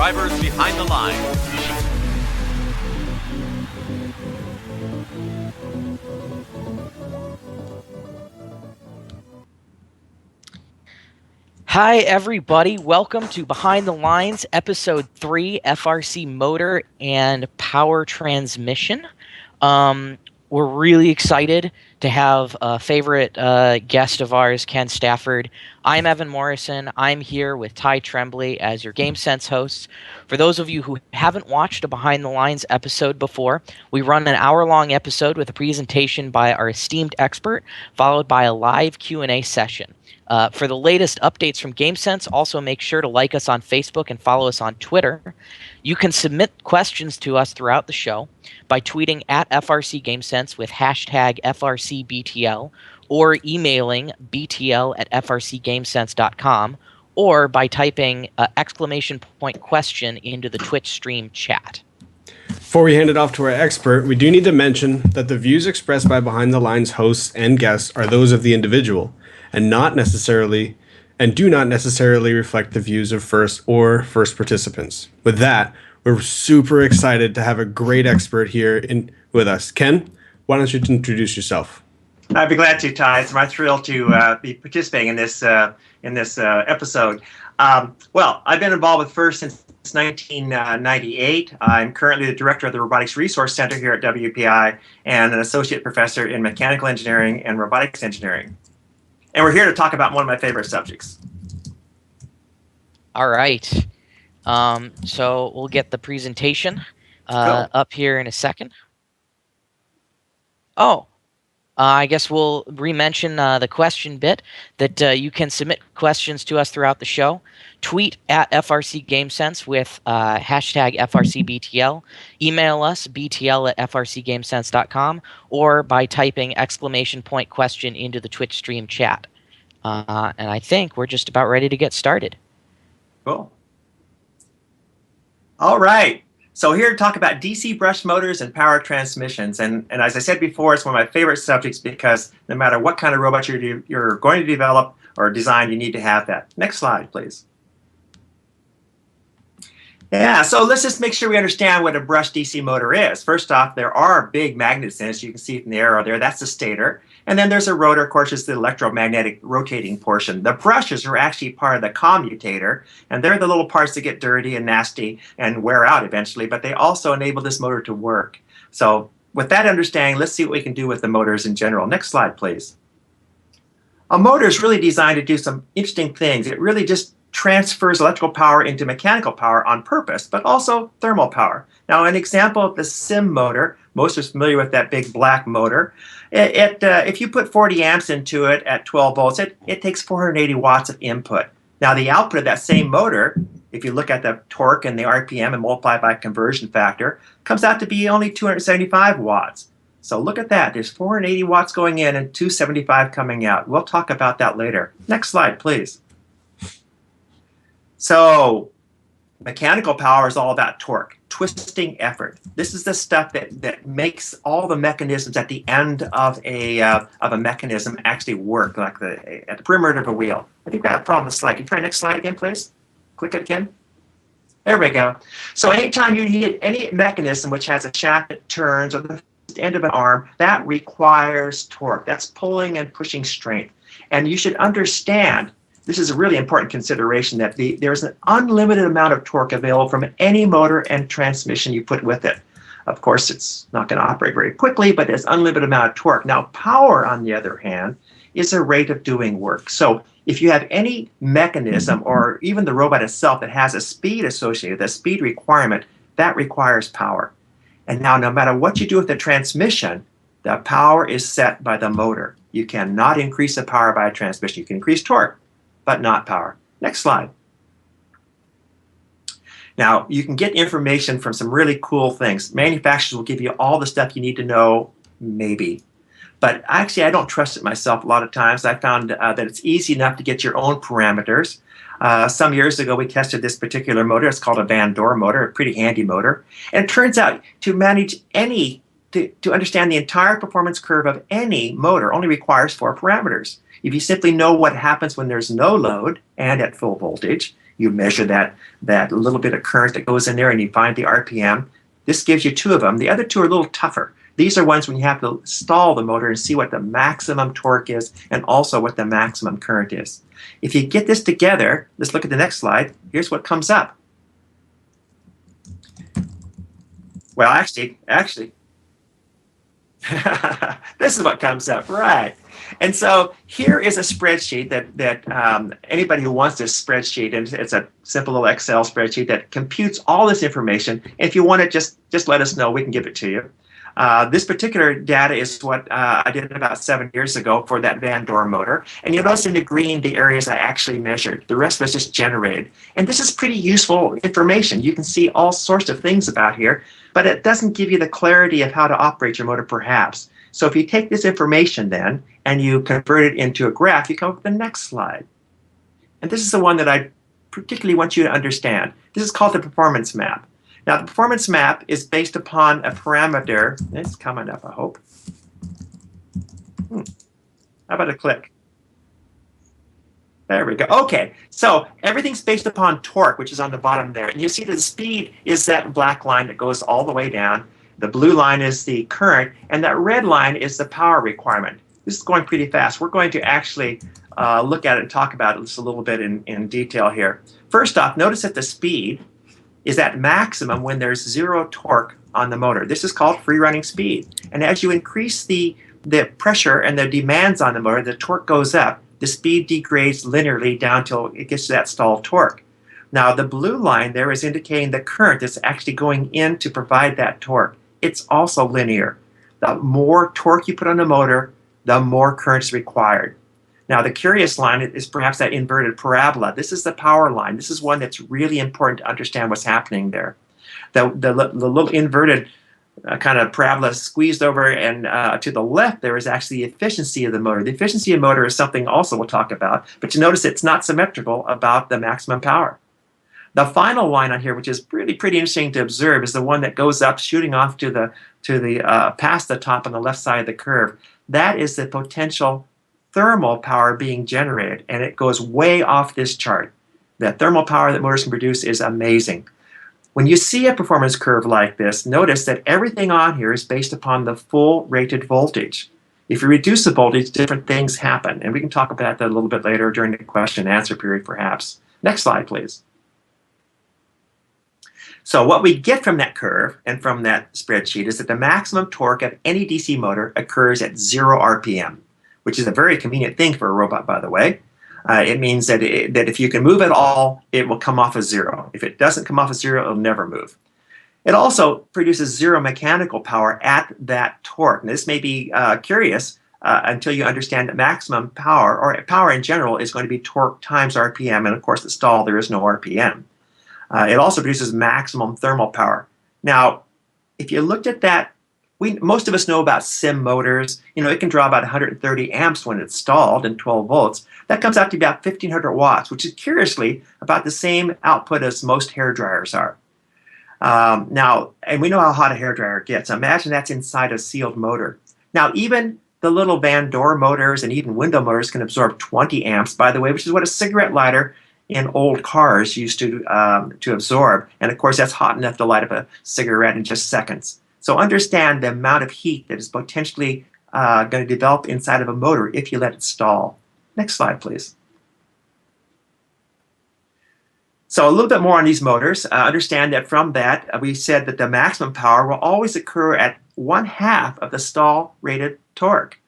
drivers behind the line. Hi, everybody. Welcome to Behind the Lines, Episode 3, FRC Motor and Power Transmission. We're really excited to have a favorite guest of ours, Ken Stafford. I'm Evan Morrison. I'm here with Ty Tremblay as your GameSense hosts. For those of you who haven't watched a Behind the Lines episode before, we run an hour-long episode with a presentation by our esteemed expert, followed by a live Q&A session. For the latest updates from GameSense, also make sure to like us on Facebook and follow us on Twitter. You can submit questions to us throughout the show by tweeting at FRC GameSense with hashtag FRCBTL or emailing btl@frcgamesense.com or by typing exclamation point question into the Twitch stream chat. Before we hand it off to our expert, we do need to mention that the views expressed by Behind the Lines hosts and guests are those of the individual and do not necessarily reflect the views of first participants. With that, we're super excited to have a great expert here with us. Ken, why don't you introduce yourself? I'd be glad to, Ty. It's my thrill to be participating in this episode. Well, I've been involved with FIRST since 1998. I'm currently the director of the Robotics Resource Center here at WPI and an associate professor in mechanical engineering and robotics engineering. And we're here to talk about one of my favorite subjects. All right. So we'll get the presentation up here in a second. I guess we'll re-mention the question bit that you can submit questions to us throughout the show. Tweet at FRC GameSense with hashtag FRCBTL. Email us, btl@frcgamesense.com, or by typing exclamation point question into the Twitch stream chat. And I think we're just about ready to get started. Cool. All right. So here to talk about DC brush motors and power transmissions. And as I said before, it's one of my favorite subjects because no matter what kind of robot you're going to develop or design, you need to have that. Next slide, please. Yeah, so let's just make sure we understand what a brush DC motor is. First off, there are big magnets in it, as you can see from the arrow there. That's the stator. And then there's a rotor, of course, is the electromagnetic rotating portion. The brushes are actually part of the commutator, and they're the little parts that get dirty and nasty and wear out eventually, but they also enable this motor to work. So with that understanding, let's see what we can do with the motors in general. Next slide, please. A motor is really designed to do some interesting things. It really just transfers electrical power into mechanical power on purpose, but also thermal power. Now, an example of the SIM motor, most are familiar with that big black motor. If you put 40 amps into it at 12 volts, it takes 480 watts of input. Now, the output of that same motor, if you look at the torque and the RPM and multiply by conversion factor, comes out to be only 275 watts. So look at that. There's 480 watts going in and 275 coming out. We'll talk about that later. Next slide, please. So mechanical power is all about torque, twisting effort. This is the stuff that makes all the mechanisms at the end of a mechanism actually work, like at the perimeter of a wheel. I think that problem is slide. Can you try next slide again, please? Click it again. There we go. So anytime you need any mechanism which has a shaft that turns or the end of an arm, that requires torque. That's pulling and pushing strength. And you should understand, this is a really important consideration, that there's an unlimited amount of torque available from any motor and transmission you put with it. Of course, it's not going to operate very quickly, but there's unlimited amount of torque. Now, power, on the other hand, is a rate of doing work. So if you have any mechanism or even the robot itself that has a speed associated, a speed requirement, that requires power. And now, no matter what you do with the transmission, the power is set by the motor. You cannot increase the power by a transmission. You can increase torque, but not power. Next slide. Now, you can get information from some really cool things. Manufacturers will give you all the stuff you need to know, maybe. But actually, I don't trust it myself a lot of times. I found that it's easy enough to get your own parameters. Some years ago, we tested this particular motor. It's called a Van Door motor, a pretty handy motor. And it turns out to manage to understand the entire performance curve of any motor only requires 4 parameters. If you simply know what happens when there's no load and at full voltage, you measure that little bit of current that goes in there and you find the RPM. This gives you 2 of them. The other 2 are a little tougher. These are ones when you have to stall the motor and see what the maximum torque is and also what the maximum current is. If you get this together, let's look at the next slide. Here's what comes up. Well, actually, this is what comes up, right? And so here is a spreadsheet that anybody who wants this spreadsheet, and it's a simple little Excel spreadsheet that computes all this information. If you want it, just let us know. We can give it to you. This particular data is what I did about 7 years ago for that Van Door motor. And you'll notice in the green the areas I actually measured. The rest was just generated. And this is pretty useful information. You can see all sorts of things about here, but it doesn't give you the clarity of how to operate your motor perhaps. So if you take this information then and you convert it into a graph, you come up with the next slide. And this is the one that I particularly want you to understand. This is called the performance map. Now, the performance map is based upon a parameter. It's coming up, I hope. How about a click? There we go. Okay, so everything's based upon torque, which is on the bottom there. And you see that the speed is that black line that goes all the way down. The blue line is the current, and that red line is the power requirement. This is going pretty fast. We're going to actually look at it and talk about it just a little bit in detail here. First off, notice that the speed is at maximum when there's 0 torque on the motor. This is called free running speed. And as you increase the pressure and the demands on the motor, the torque goes up. The speed degrades linearly down till it gets to that stalled torque. Now, the blue line there is indicating the current that's actually going in to provide that torque. It's also linear. The more torque you put on the motor, the more current is required. Now, the curious line is perhaps that inverted parabola. This is the power line. This is one that's really important to understand what's happening there. The little inverted kind of parabola squeezed over, and to the left there is actually the efficiency of the motor. The efficiency of the motor is something also we'll talk about, but you notice it's not symmetrical about the maximum power. The final line on here, which is really pretty interesting to observe, is the one that goes up, shooting off to the past the top on the left side of the curve. That is the potential thermal power being generated, and it goes way off this chart. The thermal power that motors can produce is amazing. When you see a performance curve like this, notice that everything on here is based upon the full rated voltage. If you reduce the voltage, different things happen, and we can talk about that a little bit later during the question and answer period perhaps. Next slide, please. So what we get from that curve and from that spreadsheet is that the maximum torque of any DC motor occurs at 0 RPM, which is a very convenient thing for a robot, by the way. It means that if you can move at all, it will come off of 0. If it doesn't come off of 0, it'll never move. It also produces 0 mechanical power at that torque. Now, this may be curious until you understand that maximum power, or power in general, is going to be torque times RPM, and of course, the stall, there is no RPM. It also produces maximum thermal power. Now, if you looked at that, most of us know about sim motors. You know, it can draw about 130 amps when it's stalled and 12 volts. That comes out to about 1,500 watts, which is curiously about the same output as most hair dryers are. Now, and we know how hot a hair dryer gets. Imagine that's inside a sealed motor. Now, even the little Van Door motors and even window motors can absorb 20 amps, by the way, which is what a cigarette lighter in old cars used to absorb. And of course, that's hot enough to light up a cigarette in just seconds. So understand the amount of heat that is potentially going to develop inside of a motor if you let it stall. Next slide, please. So a little bit more on these motors. Understand that from that, we said that the maximum power will always occur at 1/2 of the stall rated torque.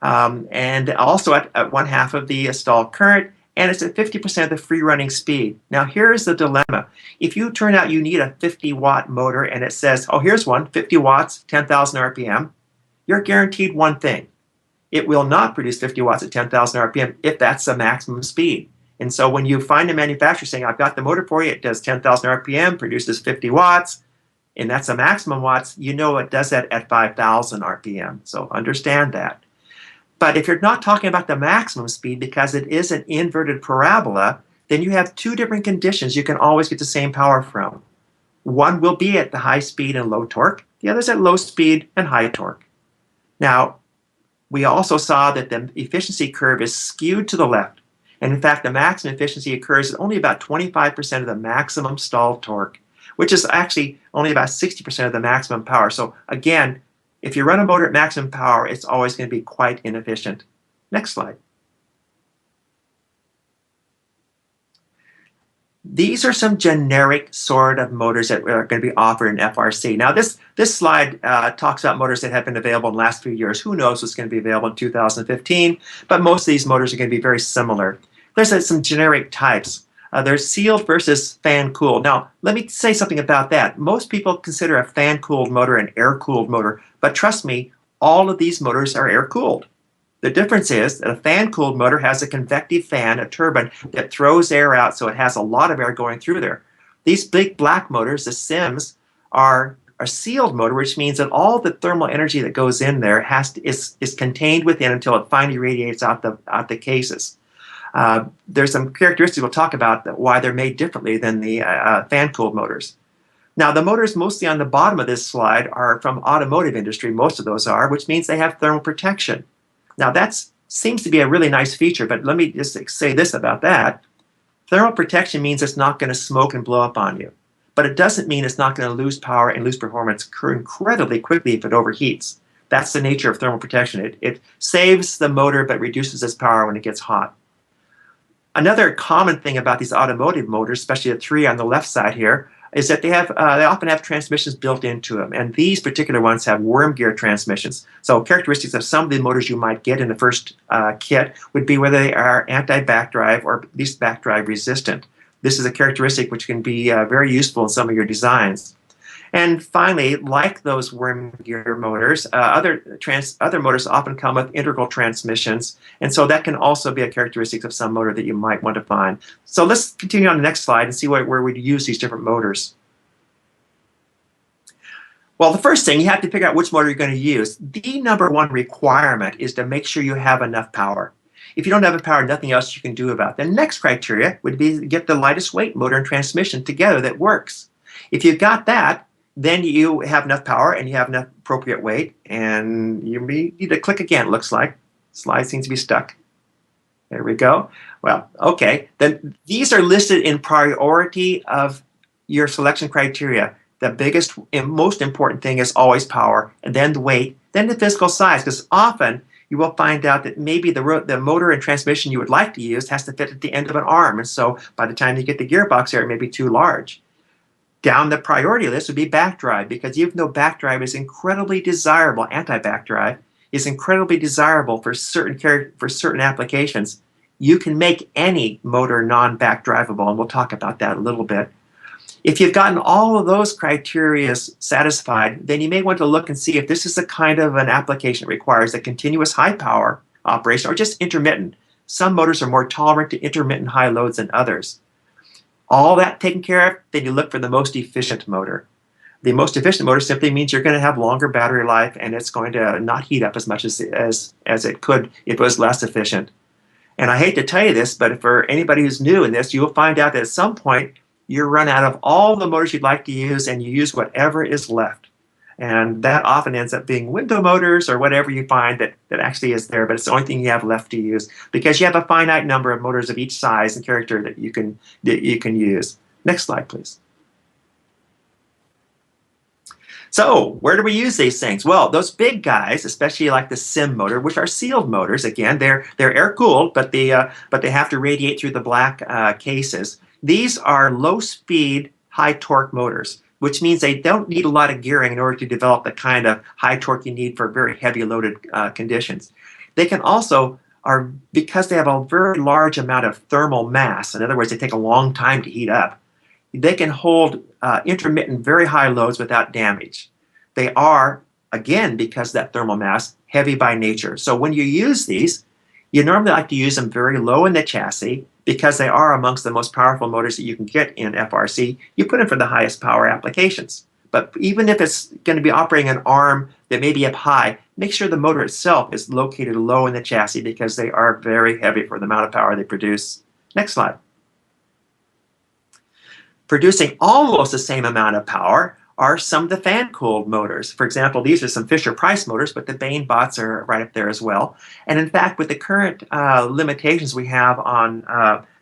And also at 1/2 of the stall current, and it's at 50% of the free running speed. Now here's the dilemma. If you turn out you need a 50-watt motor and it says, oh, here's one, 50 watts, 10,000 RPM, you're guaranteed one thing. It will not produce 50 watts at 10,000 RPM if that's the maximum speed. And so when you find a manufacturer saying, I've got the motor for you, it does 10,000 RPM, produces 50 watts, and that's the maximum watts, you know it does that at 5,000 RPM. So understand that. But if you're not talking about the maximum speed because it is an inverted parabola, then you have 2 different conditions you can always get the same power from. One will be at the high speed and low torque. The other is at low speed and high torque. Now, we also saw that the efficiency curve is skewed to the left. And in fact, the maximum efficiency occurs at only about 25% of the maximum stalled torque, which is actually only about 60% of the maximum power. So again, if you run a motor at maximum power, it's always going to be quite inefficient. Next slide. These are some generic sort of motors that are going to be offered in FRC. Now, this slide talks about motors that have been available in the last few years. Who knows what's going to be available in 2015? But most of these motors are going to be very similar. There's some generic types. There's sealed versus fan-cooled. Now, let me say something about that. Most people consider a fan-cooled motor an air-cooled motor, but trust me, all of these motors are air-cooled. The difference is that a fan-cooled motor has a convective fan, a turbine, that throws air out, so it has a lot of air going through there. These big black motors, the SIMs, are a sealed motor, which means that all the thermal energy that goes in there is contained within until it finally radiates out the cases. There's some characteristics we'll talk about why they're made differently than the fan-cooled motors. Now, the motors mostly on the bottom of this slide are from automotive industry. Most of those are, which means they have thermal protection. Now, that seems to be a really nice feature, but let me just say this about that. Thermal protection means it's not going to smoke and blow up on you, but it doesn't mean it's not going to lose power and lose performance incredibly quickly if it overheats. That's the nature of thermal protection. It saves the motor but reduces its power when it gets hot. Another common thing about these automotive motors, especially the three on the left side here, is that they often have transmissions built into them, and these particular ones have worm gear transmissions. So characteristics of some of the motors you might get in the first kit would be whether they are anti-backdrive or at least backdrive resistant. This is a characteristic which can be very useful in some of your designs. And finally, like those worm gear motors, other motors often come with integral transmissions, and so that can also be a characteristic of some motor that you might want to find. So let's continue on the next slide and see where we'd use these different motors. Well, the first thing, you have to figure out which motor you're going to use. The number one requirement is to make sure you have enough power. If you don't have enough power, nothing else you can do about it. The next criteria would be to get the lightest weight motor and transmission together that works. If you've got that, then you have enough power and you have enough appropriate weight, and you need to click again, it looks like. Slide seems to be stuck. There we go. Well, okay. Then these are listed in priority of your selection criteria. The biggest and most important thing is always power, and then the weight, then the physical size, because often you will find out that maybe the motor and transmission you would like to use has to fit at the end of an arm, and so by the time you get the gearbox there, it may be too large. Down the priority list would be backdrive, because even though backdrive is incredibly desirable, anti-backdrive is incredibly desirable for certain applications, you can make any motor non-backdrivable, and we'll talk about that a little bit. If you've gotten all of those criteria satisfied, then you may want to look and see if this is the kind of an application that requires a continuous high power operation or just intermittent. Some motors are more tolerant to intermittent high loads than others. All that taken care of, then you look for the most efficient motor. The most efficient motor simply means you're going to have longer battery life, and it's going to not heat up as much as it could if it was less efficient. And I hate to tell you this, but for anybody who's new in this, you'll find out that at some point you run out of all the motors you'd like to use, and you use whatever is left. And that often ends up being window motors or whatever you find that actually is there, but it's the only thing you have left to use because you have a finite number of motors of each size and character that you can use. Next slide, please. So where do we use these things? Well, those big guys, especially like the SIM motor, which are sealed motors, again, they're air-cooled, but they have to radiate through the black cases. These are low-speed, high-torque motors, which means they don't need a lot of gearing in order to develop the kind of high torque you need for very heavy loaded conditions. They can also, because they have a very large amount of thermal mass, in other words, they take a long time to heat up, they can hold intermittent very high loads without damage. They are, again, because of that thermal mass, heavy by nature. So when you use these, you normally like to use them very low in the chassis because they are amongst the most powerful motors that you can get in FRC. You put them for the highest power applications. But even if it's going to be operating an arm that may be up high, make sure the motor itself is located low in the chassis because they are very heavy for the amount of power they produce. Next slide. Producing almost the same amount of power are some of the fan-cooled motors. For example, these are some Fisher-Price motors, but the Bain bots are right up there as well. And in fact, with the current limitations we have on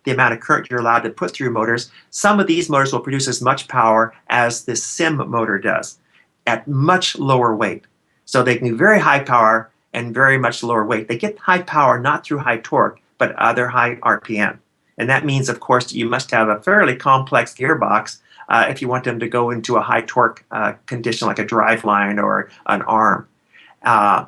the amount of current you're allowed to put through motors, some of these motors will produce as much power as the sim motor does at much lower weight. So they can do very high power and very much lower weight. They get high power not through high torque, but other high RPM. And that means, of course, you must have a fairly complex gearbox if you want them to go into a high torque condition like a driveline or an arm.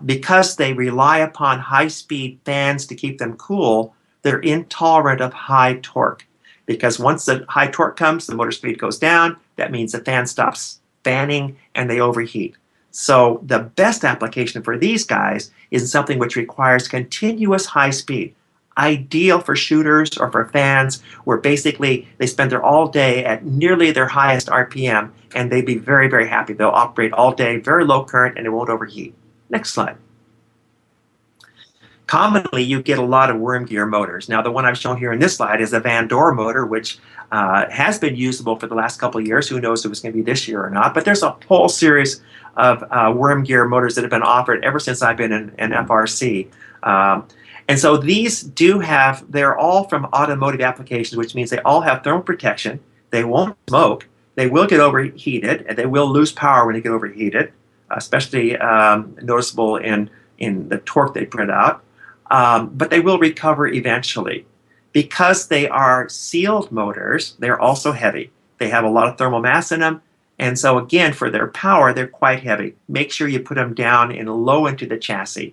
Because they rely upon high-speed fans to keep them cool, they're intolerant of high torque. Because once the high torque comes, the motor speed goes down. That means the fan stops fanning and they overheat. So the best application for these guys is something which requires continuous high speed. Ideal for shooters or for fans where basically they spend their all day at nearly their highest RPM and they'd be very, very happy. They'll operate all day, very low current, and it won't overheat. Next slide. Commonly, you get a lot of worm gear motors. Now, the one I've shown here in this slide is a Van Door motor, which has been usable for the last couple of years. Who knows if it's going to be this year or not. But there's a whole series of worm gear motors that have been offered ever since I've been in FRC. And so these they're all from automotive applications, which means they all have thermal protection. They won't smoke. They will get overheated, and they will lose power when they get overheated, especially noticeable in the torque they put out. But they will recover eventually. Because they are sealed motors, they're also heavy. They have a lot of thermal mass in them. And so again, for their power, they're quite heavy. Make sure you put them down and low into the chassis.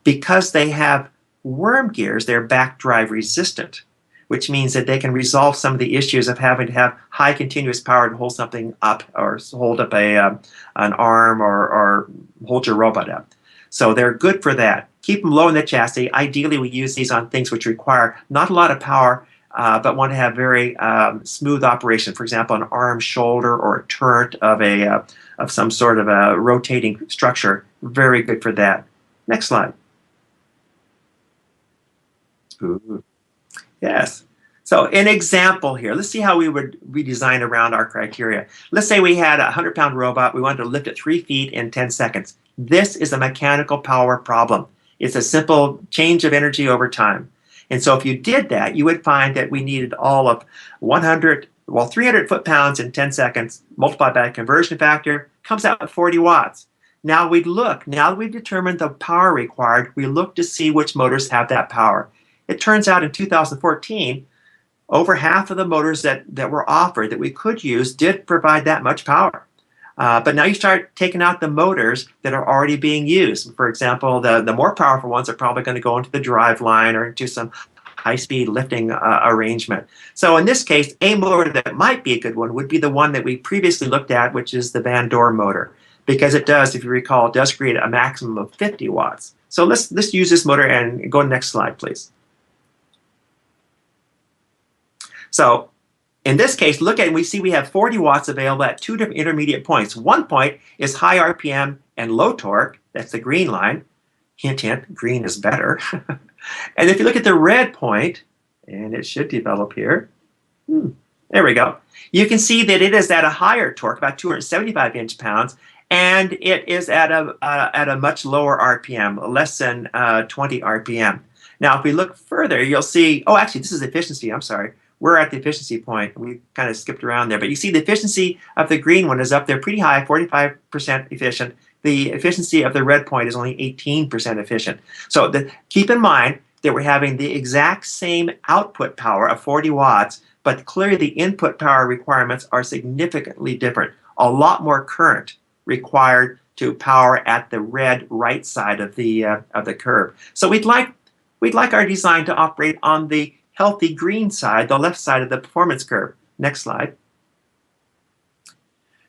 Because they have worm gears, they're back drive resistant, which means that they can resolve some of the issues of having to have high continuous power to hold something up or hold up an arm or hold your robot up. So they're good for that. Keep them low in the chassis. Ideally, we use these on things which require not a lot of power, but want to have very smooth operation. For example, an arm, shoulder, or a turret of some sort of a rotating structure. Very good for that. Next slide. Ooh. Yes. So an example here. Let's see how we would redesign around our criteria. Let's say we had a 100-pound robot. We wanted to lift it 3 feet in 10 seconds. This is a mechanical power problem. It's a simple change of energy over time. And so if you did that, you would find that we needed all of 300 foot-pounds in 10 seconds multiplied by a conversion factor comes out with 40 watts. Now that we've determined the power required, we look to see which motors have that power. It turns out in 2014, over half of the motors that were offered that we could use did provide that much power. But now you start taking out the motors that are already being used. For example, the more powerful ones are probably going to go into the drive line or into some high-speed lifting arrangement. So in this case, a motor that might be a good one would be the one that we previously looked at, which is the Van Door motor, because it does, if you recall, it does create a maximum of 50 watts. So let's use this motor and go to the next slide, please. So in this case, look at it, we see we have 40 watts available at 2 different intermediate points. One point is high RPM and low torque. That's the green line. Hint, hint, green is better. And if you look at the red point, and it should develop here. There we go. You can see that it is at a higher torque, about 275 inch-pounds, and it is at a much lower RPM, less than 20 RPM. Now, if we look further, you'll see, oh, actually, this is efficiency. I'm sorry. We're at the efficiency point. We kind of skipped around there. But you see the efficiency of the green one is up there pretty high, 45% efficient. The efficiency of the red point is only 18% efficient. So keep in mind that we're having the exact same output power of 40 watts, but clearly the input power requirements are significantly different. A lot more current required to power at the red right side of the curve. So we'd like our design to operate on the healthy green side, the left side of the performance curve. Next slide.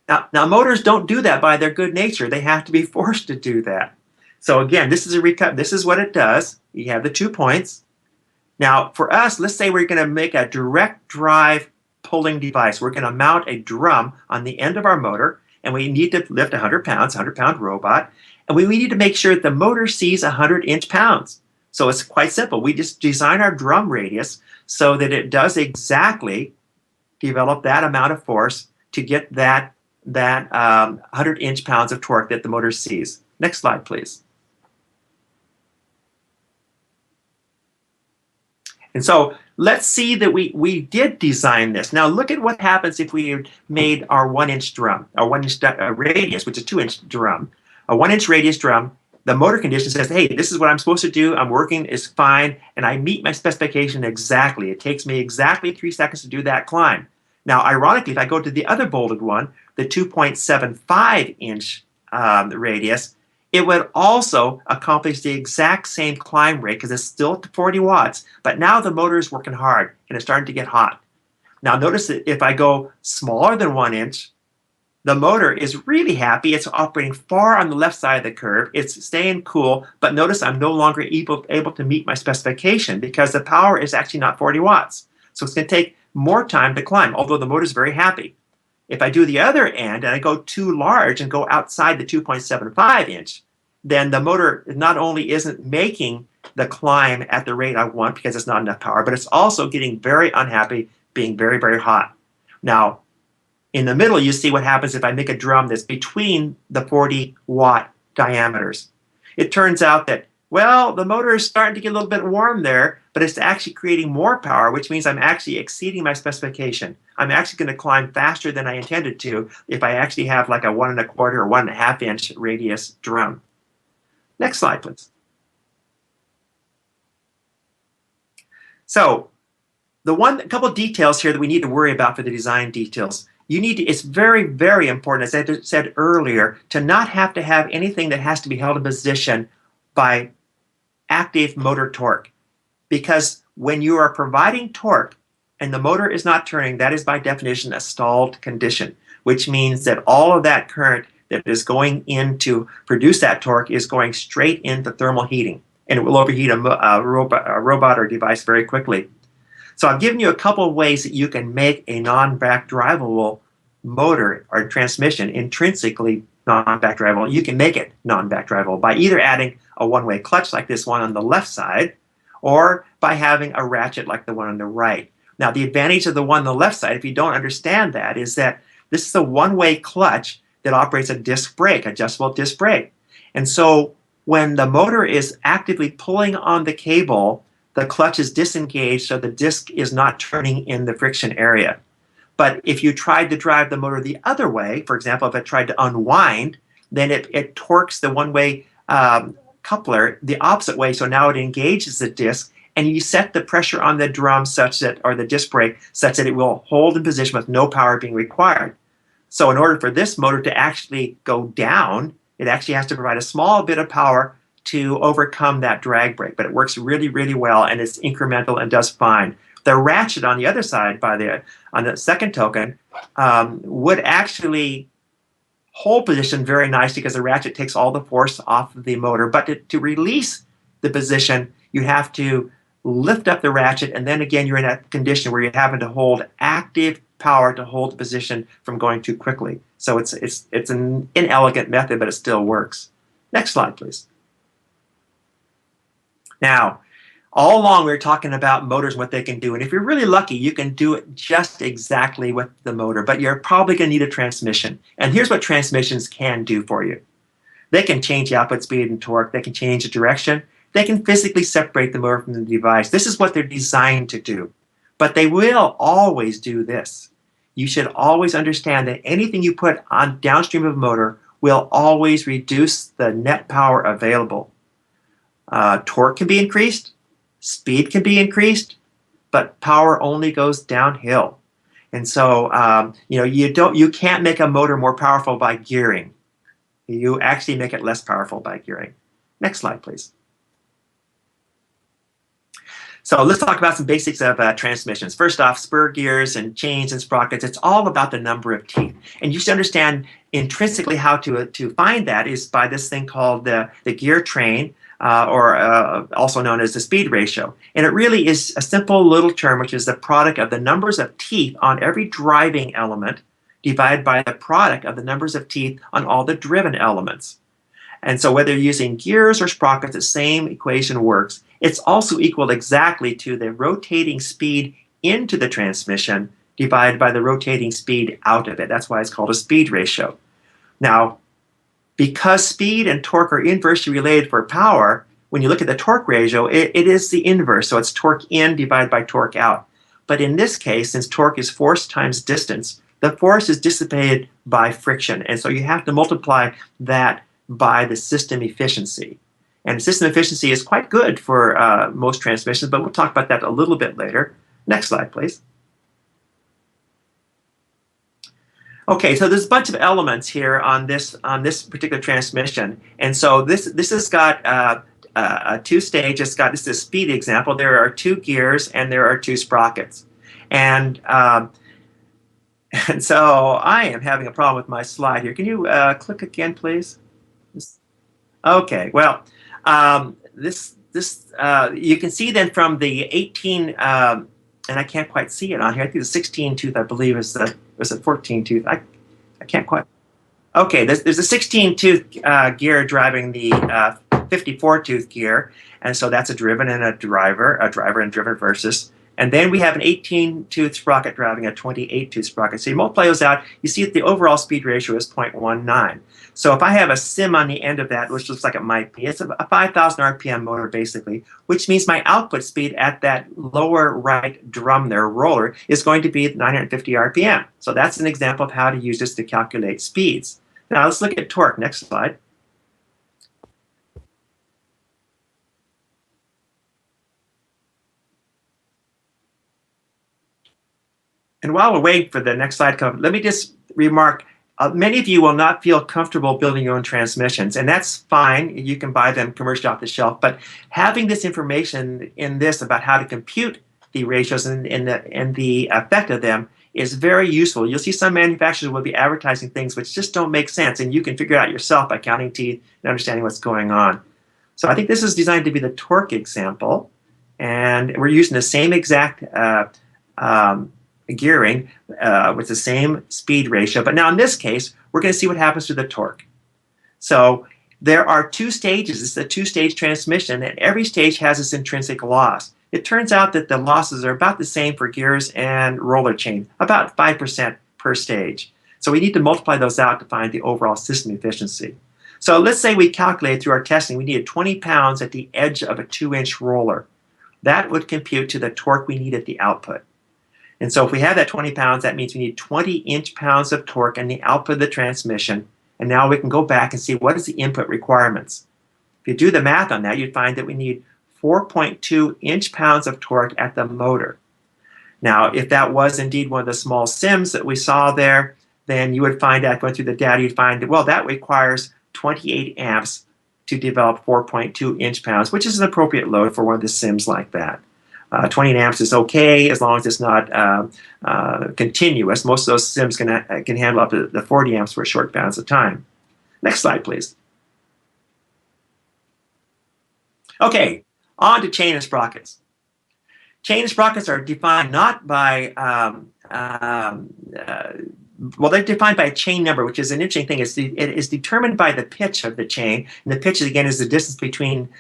Now motors don't do that by their good nature. They have to be forced to do that. So again, this is a recap. This is what it does. You have the 2 points. Now for us, let's say we're going to make a direct drive pulling device. We're going to mount a drum on the end of our motor, and we need to lift 100 pounds, 100-pound robot, and we need to make sure that the motor sees 100 inch-pounds. So it's quite simple. We just design our drum radius so that it does exactly develop that amount of force to get that that 100 inch-pounds of torque that the motor sees. Next slide, please. And so let's see that we did design this. Now look at what happens if we made our 1-inch drum, our 1-inch radius, which is a 2-inch drum. A 1-inch radius drum, the motor condition says, hey, this is what I'm supposed to do. I'm working, is fine, and I meet my specification exactly. It takes me exactly 3 seconds to do that climb. Now, ironically, if I go to the other bolded one, the 2.75-inch radius, it would also accomplish the exact same climb rate because it's still at 40 watts, but now the motor is working hard and it's starting to get hot. Now notice that if I go smaller than 1 inch, the motor is really happy. It's operating far on the left side of the curve. It's staying cool, but notice I'm no longer able to meet my specification because the power is actually not 40 watts. So it's going to take more time to climb, although the motor is very happy. If I do the other end and I go too large and go outside the 2.75 inch, then the motor not only isn't making the climb at the rate I want because it's not enough power, but it's also getting very unhappy, being very, very hot. Now, in the middle, you see what happens if I make a drum that's between the 40-watt diameters. It turns out that, well, the motor is starting to get a little bit warm there, but it's actually creating more power, which means I'm actually exceeding my specification. I'm actually going to climb faster than I intended to if I actually have like a 1 1/4 or 1.5 inch radius drum. Next slide, please. So, a couple of details here that we need to worry about for the design details. It's very, very important, as I said earlier, to not have to have anything that has to be held in position by active motor torque. Because when you are providing torque and the motor is not turning, that is by definition a stalled condition, which means that all of that current that is going in to produce that torque is going straight into thermal heating, and it will overheat a robot or device very quickly. So I've given you a couple of ways that you can make a non-back drivable motor or transmission intrinsically non-back drivable. You can make it non-back drivable by either adding a one-way clutch like this one on the left side, or by having a ratchet like the one on the right. Now, the advantage of the one on the left side, if you don't understand that, is that this is a one-way clutch that operates a disc brake, adjustable disc brake. And so when the motor is actively pulling on the cable, the clutch is disengaged, so the disc is not turning in the friction area. But if you tried to drive the motor the other way, for example, if it tried to unwind, then it torques the one-way coupler the opposite way, so now it engages the disc, and you set the pressure on the drum such that, or the disc brake, such that it will hold in position with no power being required. So in order for this motor to actually go down, it actually has to provide a small bit of power to overcome that drag brake, but it works really, really well, and it's incremental and does fine. The ratchet on the other side, on the second token, would actually hold position very nicely because the ratchet takes all the force off of the motor. But to release the position, you have to lift up the ratchet, and then again you're in a condition where you're having to hold active power to hold the position from going too quickly. So it's an inelegant method, but it still works. Next slide, please. Now, all along we were talking about motors and what they can do, and if you're really lucky, you can do it just exactly with the motor, but you're probably going to need a transmission. And here's what transmissions can do for you. They can change the output speed and torque, they can change the direction, they can physically separate the motor from the device. This is what they're designed to do. But they will always do this. You should always understand that anything you put on downstream of a motor will always reduce the net power available. Torque can be increased, speed can be increased, but power only goes downhill. And so you can't make a motor more powerful by gearing. You actually make it less powerful by gearing. Next slide, please. So let's talk about some basics of transmissions. First off, spur gears and chains and sprockets, it's all about the number of teeth. And you should understand intrinsically how to find that is by this thing called the gear train, or also known as the speed ratio. And it really is a simple little term, which is the product of the numbers of teeth on every driving element divided by the product of the numbers of teeth on all the driven elements. And so whether you're using gears or sprockets, the same equation works. It's also equal exactly to the rotating speed into the transmission divided by the rotating speed out of it. That's why it's called a speed ratio. Now, because speed and torque are inversely related for power, when you look at the torque ratio, it is the inverse. So it's torque in divided by torque out. But in this case, since torque is force times distance, the force is dissipated by friction. And so you have to multiply that by the system efficiency. And system efficiency is quite good for most transmissions, but we'll talk about that a little bit later. Next slide, please. Okay, so there's a bunch of elements here on this particular transmission, and so this has got a two-stage. This is a speed example. There are 2 gears and there are 2 sprockets, and so I am having a problem with my slide here. Can you click again, please? Okay, well, you can see then from the 18. And I can't quite see it on here. I think the 16 tooth, I believe, is the 14 tooth. I can't quite. Okay, there's a 16 tooth gear driving the 54 tooth gear, and so that's a driven and a driver and driven versus. And then we have an 18 tooth sprocket driving a 28 tooth sprocket. So you multiply those out, you see that the overall speed ratio is 0.19. So if I have a sim on the end of that, which looks like it might be, it's a 5,000 RPM motor basically, which means my output speed at that lower right drum there, roller, is going to be 950 RPM. So that's an example of how to use this to calculate speeds. Now let's look at torque. Next slide. And while we're waiting for the next slide to come, let me just remark, many of you will not feel comfortable building your own transmissions, and that's fine. You can buy them commercially off the shelf, but having this information in this about how to compute the ratios and the effect of them is very useful. You'll see some manufacturers will be advertising things which just don't make sense, and you can figure it out yourself by counting teeth and understanding what's going on. So I think this is designed to be the torque example, and we're using the same exact gearing with the same speed ratio. But now in this case, we're going to see what happens to the torque. So there are 2 stages. It's a 2-stage transmission, and every stage has its intrinsic loss. It turns out that the losses are about the same for gears and roller chain, about 5% per stage. So we need to multiply those out to find the overall system efficiency. So let's say we calculate through our testing, we needed 20 pounds at the edge of a 2-inch roller. That would compute to the torque we need at the output. And so if we have that 20 pounds, that means we need 20 inch-pounds of torque in the output of the transmission. And now we can go back and see what is the input requirements. If you do the math on that, you'd find that we need 4.2 inch-pounds of torque at the motor. Now, if that was indeed one of the small sims that we saw there, then you would find out, going through the data, you'd find that, well, that requires 28 amps to develop 4.2 inch-pounds, which is an appropriate load for one of the sims like that. 20 amps is okay as long as it's not continuous. Most of those sims can handle up to the 40 amps for short bounds of time. Next slide, please. Okay, on to chain and sprockets. Chain and sprockets are defined not by, well, they're defined by a chain number, which is an interesting thing. It is determined by the pitch of the chain, and the pitch, again, is the distance between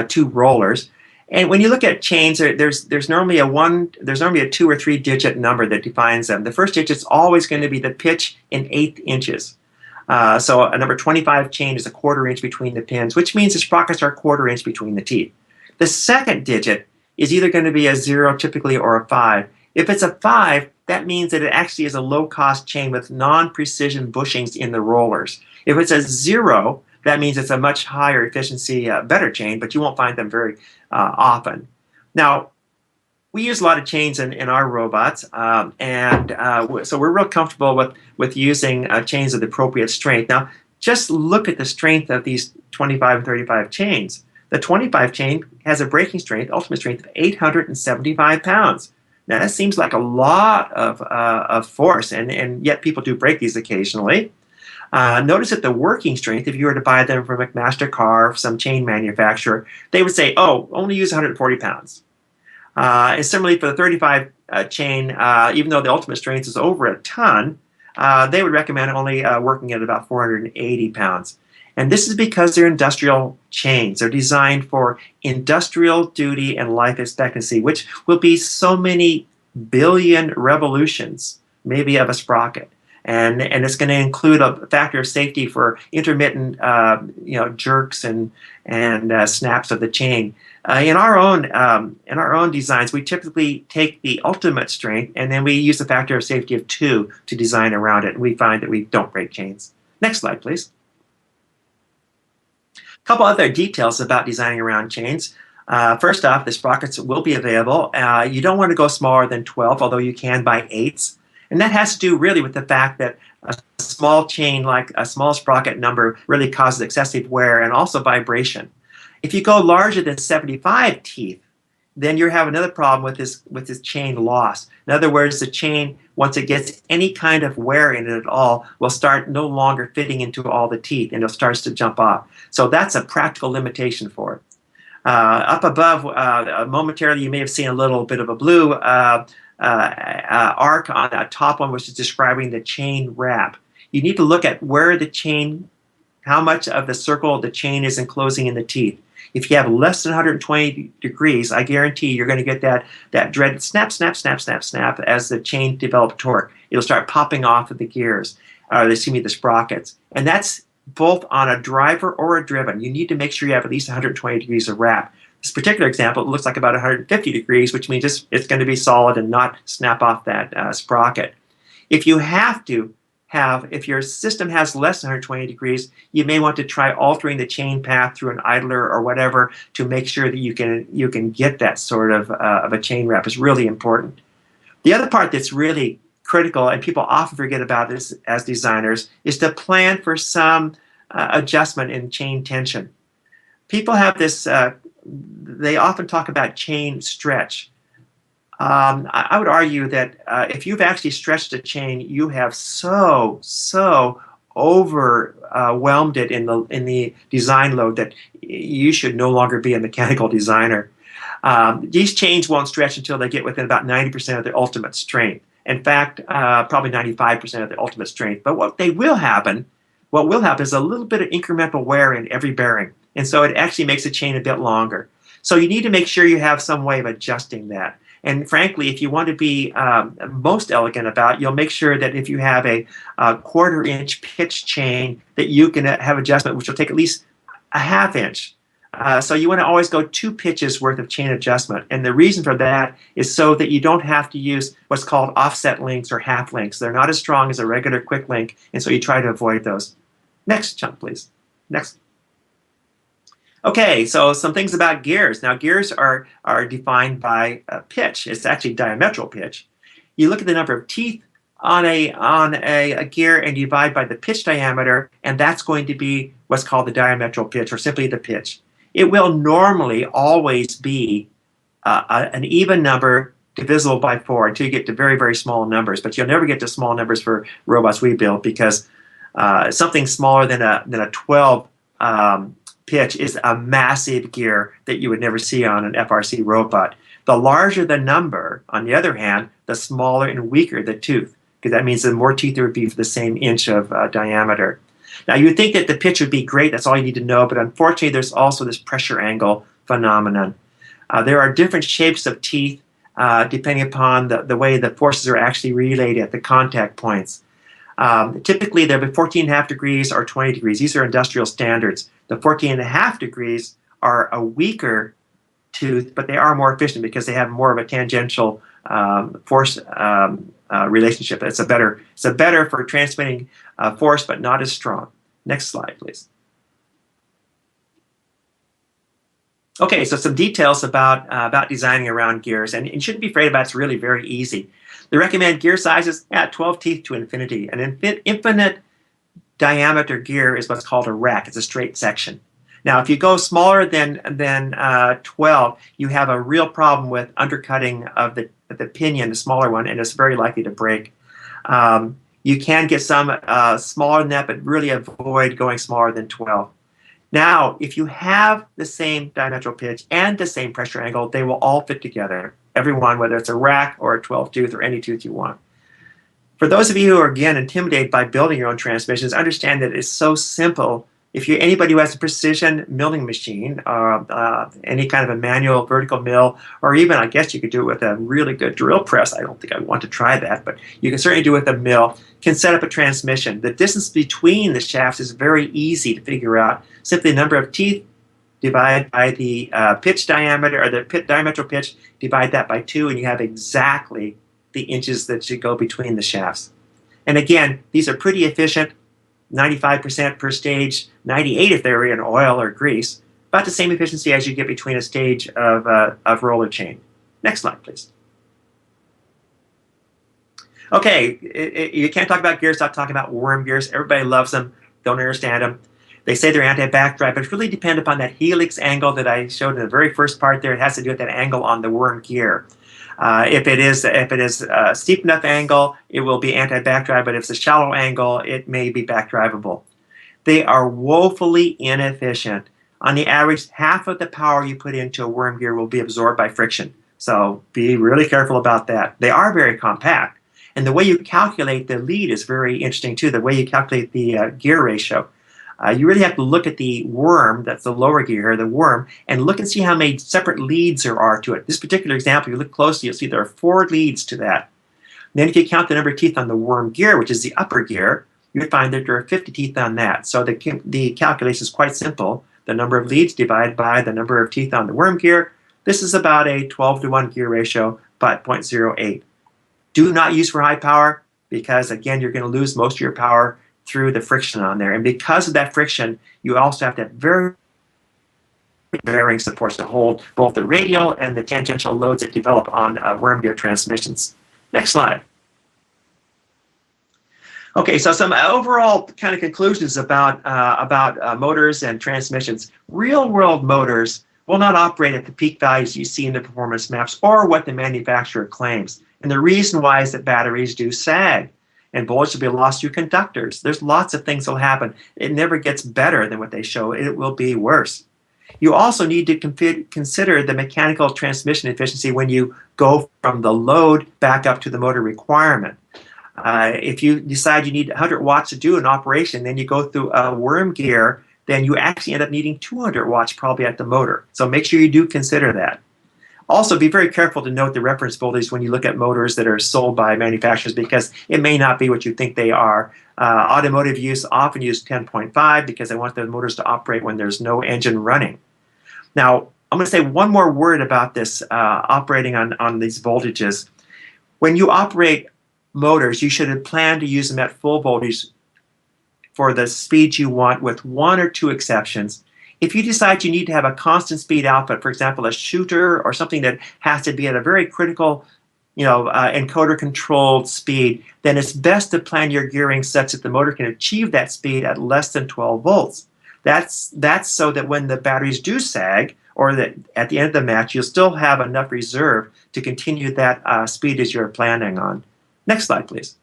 2 rollers. And when you look at chains, there's normally a 2 or 3 digit number that defines them. The first digit is always going to be the pitch in 1/8 inches. So a number 25 chain is a 1/4 inch between the pins, which means the sprockets are 1/4 inch between the teeth. The second digit is either going to be a 0 typically or a 5. If it's a 5, that means that it actually is a low-cost chain with non-precision bushings in the rollers. If it's a 0, that means it's a much higher efficiency, better chain, but you won't find them very often. Now, we use a lot of chains in our robots, so we're real comfortable with using chains of the appropriate strength. Now, just look at the strength of these 25 and 35 chains. The 25 chain has a braking strength, ultimate strength of 875 pounds. Now, that seems like a lot of force, and yet people do break these occasionally. Notice that the working strength, if you were to buy them from McMaster Car, some chain manufacturer, they would say, oh, only use 140 pounds. And similarly for the 35 chain, even though the ultimate strength is over a ton, they would recommend only working at about 480 pounds. And this is because they're industrial chains. They're designed for industrial duty and life expectancy, which will be so many billion revolutions, maybe, of a sprocket. And it's going to include a factor of safety for intermittent, jerks and snaps of the chain. In our own designs, we typically take the ultimate strength, and then we use a factor of safety of 2 to design around it. And we find that we don't break chains. Next slide, please. A couple other details about designing around chains. First off, the sprockets will be available. You don't want to go smaller than 12, although you can by 8s. And that has to do really with the fact that a small chain, like a small sprocket number, really causes excessive wear and also vibration. If you go larger than 75 teeth, then you have another problem with this chain loss. In other words, the chain, once it gets any kind of wear in it at all, will start no longer fitting into all the teeth, and it starts to jump off. So that's a practical limitation for it. Up above, momentarily, you may have seen a little bit of a blue arc on that top one, which is describing the chain wrap. You need to look at where the chain, how much of the circle of the chain is enclosing in the teeth. If you have less than 120 degrees, I guarantee you're going to get that dreaded snap, snap, snap, snap, snap as the chain develops torque. It'll start popping off of the gears, the sprockets. And that's both on a driver or a driven. You need to make sure you have at least 120 degrees of wrap. This particular example, it looks like about 150 degrees, which means it's going to be solid and not snap off that sprocket. If you if your system has less than 120 degrees, you may want to try altering the chain path through an idler or whatever to make sure that you can get that sort of a chain wrap. Is really important. The other part that's really critical, and people often forget about this as designers, is to plan for some adjustment in chain tension. People have this, they often talk about chain stretch. I would argue that if you've actually stretched a chain, you have so overwhelmed it in the design load that you should no longer be a mechanical designer. These chains won't stretch until they get within about 90% of their ultimate strength. In fact, probably 95% of their ultimate strength. But what will happen is a little bit of incremental wear in every bearing. And so it actually makes the chain a bit longer. So you need to make sure you have some way of adjusting that. And frankly, if you want to be most elegant about it, you'll make sure that if you have a 1/4 inch pitch chain, that you can have adjustment, which will take at least a 1/2 inch. So you want to always go 2 pitches worth of chain adjustment. And the reason for that is so that you don't have to use what's called offset links or half links. They're not as strong as a regular quick link, and so you try to avoid those. Next chunk, please. Next. Okay, so some things about gears. Now, gears are defined by pitch. It's actually diametral pitch. You look at the number of teeth on a gear and you divide by the pitch diameter, and that's going to be what's called the diametral pitch, or simply the pitch. It will normally always be an even number divisible by 4 until you get to very, very small numbers. But you'll never get to small numbers for robots we build, because something smaller than a 12 pitch is a massive gear that you would never see on an FRC robot. The larger the number, on the other hand, the smaller and weaker the tooth, because that means the more teeth there would be for the same inch of diameter. Now, you would think that the pitch would be great, that's all you need to know, but unfortunately there's also this pressure angle phenomenon. There are different shapes of teeth depending upon the way the forces are actually relayed at the contact points. Typically, they'll be 14.5 degrees or 20 degrees. These are industrial standards. The 14.5 degrees are a weaker tooth, but they are more efficient because they have more of a tangential force relationship. It's a better for transmitting force, but not as strong. Next slide, please. Okay, so some details about designing around gears, and you shouldn't be afraid about it. It's really very easy. The recommended gear sizes, 12 teeth to infinity. An infinite diameter gear is what's called a rack. It's a straight section. Now, if you go smaller than 12, you have a real problem with undercutting of the pinion, the smaller one, and it's very likely to break. You can get some smaller than that, but really avoid going smaller than 12. Now, if you have the same diametral pitch and the same pressure angle, they will all fit together. Every one, whether it's a rack or a 12 tooth or any tooth you want. For those of you who are, again, intimidated by building your own transmissions, understand that it's so simple If you're anybody who has a precision milling machine, any kind of a manual vertical mill, or even I guess you could do it with a really good drill press. I don't think I want to try that, but you can certainly do it with a mill. Can set up a transmission. The distance between the shafts is very easy to figure out. Simply the number of teeth divided by the pitch diameter, or the diametral pitch, divide that by 2, and you have exactly the inches that should go between the shafts. And again, these are pretty efficient. 95% per stage, 98 if they're in oil or grease, about the same efficiency as you get between a stage of roller chain. Next slide, please. Okay, you can't talk about gears without talking about worm gears. Everybody loves them, don't understand them. They say they're anti-backdrive, but it really depends upon that helix angle that I showed in the very first part there. It has to do with that angle on the worm gear. If it is a steep enough angle, it will be anti-backdrive, but if it's a shallow angle, it may be backdrivable. They are woefully inefficient. On the average, half of the power you put into a worm gear will be absorbed by friction. So be really careful about that. They are very compact. And the way you calculate the lead is very interesting too, the way you calculate the gear ratio. You really have to look at the worm, that's the lower gear, the worm, and look and see how many separate leads there are to it. This particular example, you look closely, you'll see there are 4 leads to that. And then if you count the number of teeth on the worm gear, which is the upper gear, you would find that there are 50 teeth on that. So the calculation is quite simple. The number of leads divided by the number of teeth on the worm gear. This is about a 12-to-1 gear ratio, but 0.08. Do not use for high power because, again, you're going to lose most of your power through the friction on there. And because of that friction, you also have to have very bearing supports to hold both the radial and the tangential loads that develop on worm gear transmissions. Next slide. Okay, so some overall kind of conclusions about motors and transmissions. Real-world motors will not operate at the peak values you see in the performance maps or what the manufacturer claims. And the reason why is that batteries do sag, and voltage will be lost through conductors. There's lots of things that will happen. It never gets better than what they show. It will be worse. You also need to consider the mechanical transmission efficiency when you go from the load back up to the motor requirement. If you decide you need 100 watts to do an operation, then you go through a worm gear, then you actually end up needing 200 watts probably at the motor. So make sure you do consider that. Also, be very careful to note the reference voltage when you look at motors that are sold by manufacturers because it may not be what you think they are. Automotive use often use 10.5 because they want their motors to operate when there's no engine running. Now, I'm going to say one more word about this operating on these voltages. When you operate motors, you should plan to use them at full voltage for the speeds you want with 1 or 2 exceptions. If you decide you need to have a constant speed output, for example, a shooter or something that has to be at a very critical, encoder-controlled speed, then it's best to plan your gearing such that the motor can achieve that speed at less than 12 volts. That's so that when the batteries do sag, or that at the end of the match, you'll still have enough reserve to continue that speed as you're planning on. Next slide, please.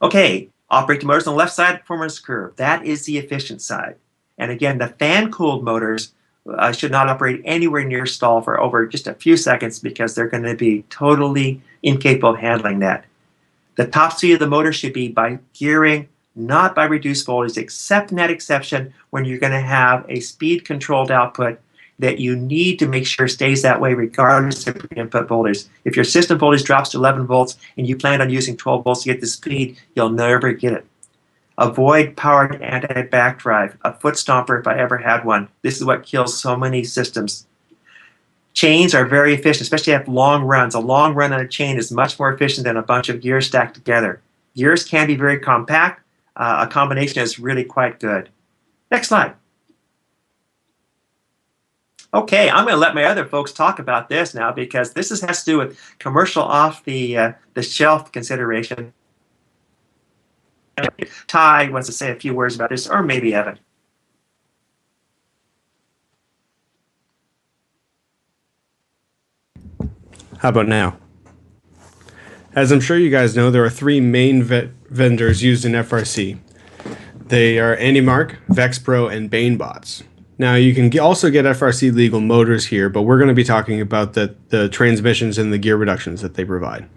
Okay, operate the motors on the left side performance curve. That is the efficient side. And again, the fan-cooled motors should not operate anywhere near stall for over just a few seconds because they're going to be totally incapable of handling that. The top speed of the motor should be by gearing, not by reduced voltage, except in that exception when you're going to have a speed-controlled output that you need to make sure stays that way regardless of your input voltage. If your system voltage drops to 11 volts and you plan on using 12 volts to get the speed, you'll never get it. Avoid powered anti-backdrive, a foot stomper if I ever had one. This is what kills so many systems. Chains are very efficient, especially if long runs. A long run on a chain is much more efficient than a bunch of gears stacked together. Gears can be very compact. A combination is really quite good. Next slide. Okay, I'm going to let my other folks talk about this now because this has to do with commercial off-the-shelf consideration. Ty wants to say a few words about this, or maybe Evan. How about now? As I'm sure you guys know, there are 3 main vendors used in FRC. They are AndyMark, VexPro, and BaneBots. Now, you can also get FRC legal motors here, but we're going to be talking about the transmissions and the gear reductions that they provide.